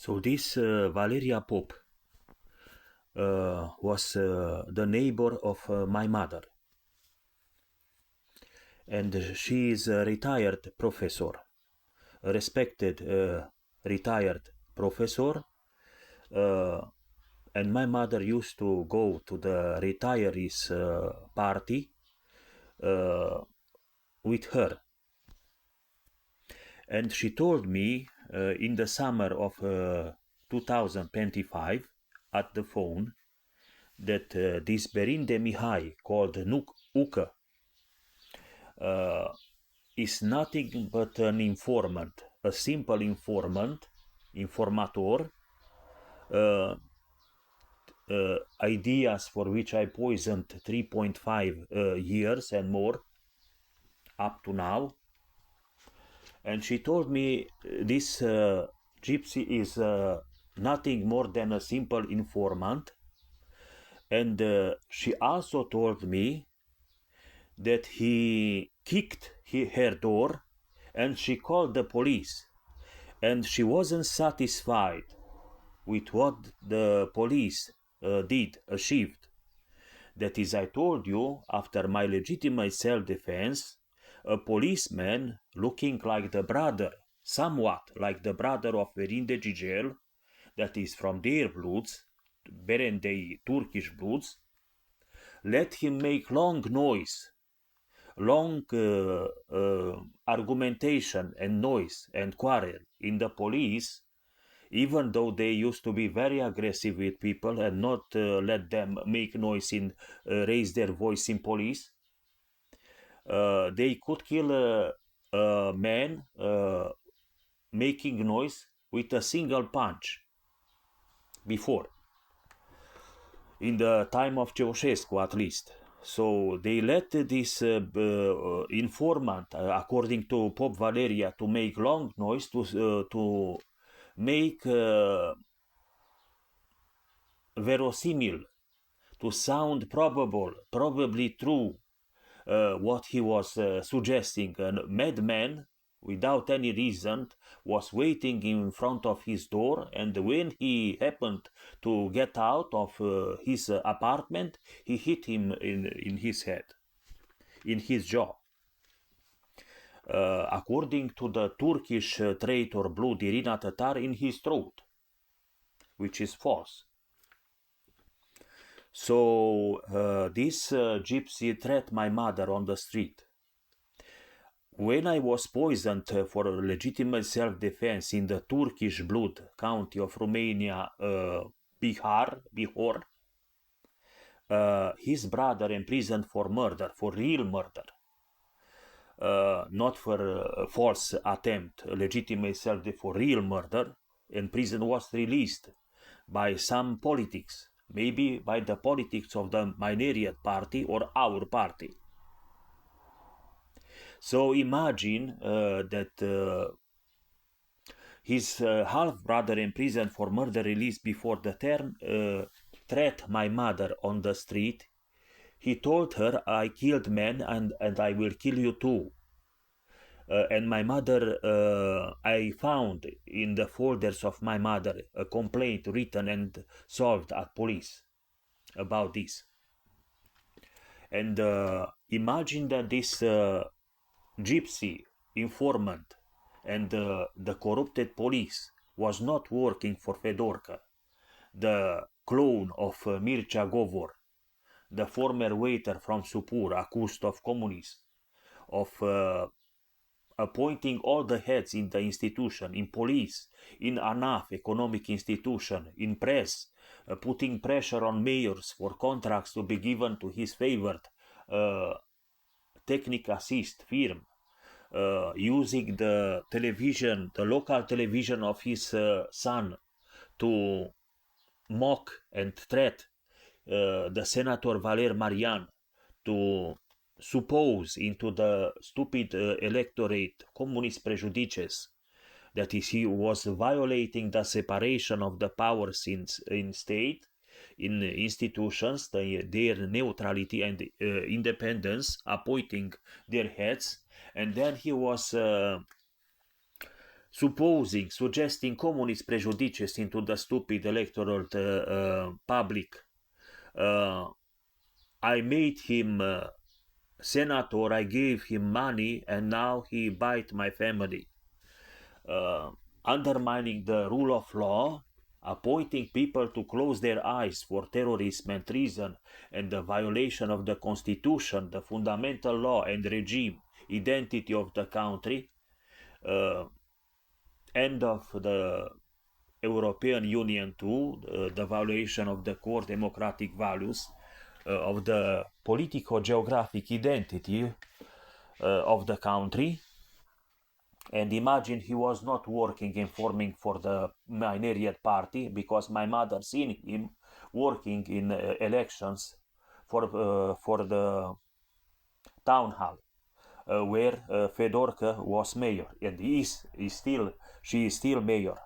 So this Valeria Pop was the neighbor of my mother, and she is a retired professor, a respected retired professor, and my mother used to go to the retirees party with her. And she told me in the summer of 2025 at the phone that this Berinde Mihai called Ucă is nothing but an informant, a simple informant, informator, ideas for which I poisoned 3.5 years and more up to now. And she told me this gypsy is nothing more than a simple informant. And she also told me that he kicked her door and she called the police. And she wasn't satisfied with what the police achieved. That is, I told you, after my legitimate self-defense, a policeman looking like the brother, somewhat like the brother of Verinde Gigel, that is from their bloods, Berendei Turkish bloods, let him make long noise, long argumentation and noise and quarrel in the police, even though they used to be very aggressive with people and not let them make noise in raise their voice in police. They could kill a man making noise with a single punch before, in the time of Ceausescu at least. So they let this informant, according to Pope Valeria, to make long noise, to make verosimil, to sound probable, probably true, what he was suggesting. A madman, without any reason, was waiting in front of his door, and when he happened to get out of his apartment, he hit him in his head, in his jaw. According to the Turkish traitor blood Irina Tatar, in his throat, which is false. So this gypsy threatened my mother on the street. When I was poisoned for legitimate self-defense in the Turkish blood county of Romania, Bihor, his brother imprisoned for murder, for real murder, not for false attempt, legitimate self-defense, for real murder, and prison was released by some politics, maybe by the politics of the Mineriad party or our party. So imagine that his half-brother imprisoned for murder released before the term threatened my mother on the street. He told her, I killed men and I will kill you too. And my mother, I found in the folders of my mother a complaint written and solved at police about this. And imagine that this gypsy informant and the corrupted police was not working for Fedorka, the clone of Mircea Govor, the former waiter from Supur, accused of communism, of appointing all the heads in the institution, in police, in ANAF, economic institution, in press, putting pressure on mayors for contracts to be given to his favored technic assist firm, using the television, the local television of his son to mock and threat the Senator Valer Marian, to suppose into the stupid electorate communist prejudices, that is, he was violating the separation of the powers in state, in institutions, their neutrality and independence, appointing their heads, and then he was suggesting communist prejudices into the stupid electoral public. I made him senator, I gave him money, and now he bite my family. Undermining the rule of law, appointing people to close their eyes for terrorism and treason and the violation of the constitution, the fundamental law and regime, identity of the country, end of the European Union too, the violation of the core democratic values, of the politico-geographic identity of the country. And imagine he was not working and forming for the Mineriad party, because my mother seen him working in elections for the town hall, where Fedorka was mayor, and she is still mayor.